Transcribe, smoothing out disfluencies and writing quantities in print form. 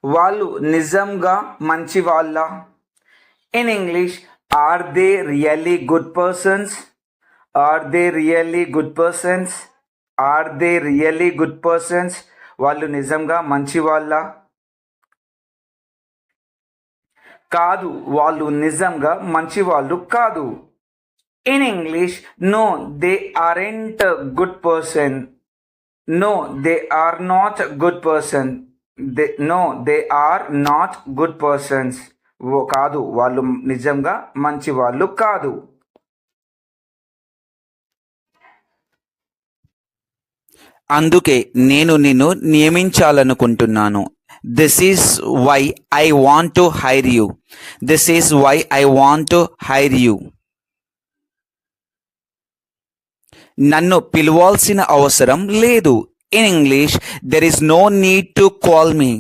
వాళ్ళు నిజంగా మంచి వాళ్ళ? In English, are they really good persons? Are they really good persons? Are they really good persons? వాళ్ళు నిజంగా మంచి వాళ్ళ? కాదు, వాళ్ళు నిజంగా మంచి వాళ్ళు కాదు. In English, no they aren't good person. No they are not good person. No they are not good persons. Oh కాదు, వాళ్ళు నిజంగా మంచి వాళ్ళు కాదు. అందుకే నేను నిన్ను నియమించాలనుకుంటున్నాను. This is why I want to hire you. This is why I want to hire you. నన్ను పిలవాల్సిన అవసరం లేదు. In English, there is no need to call me.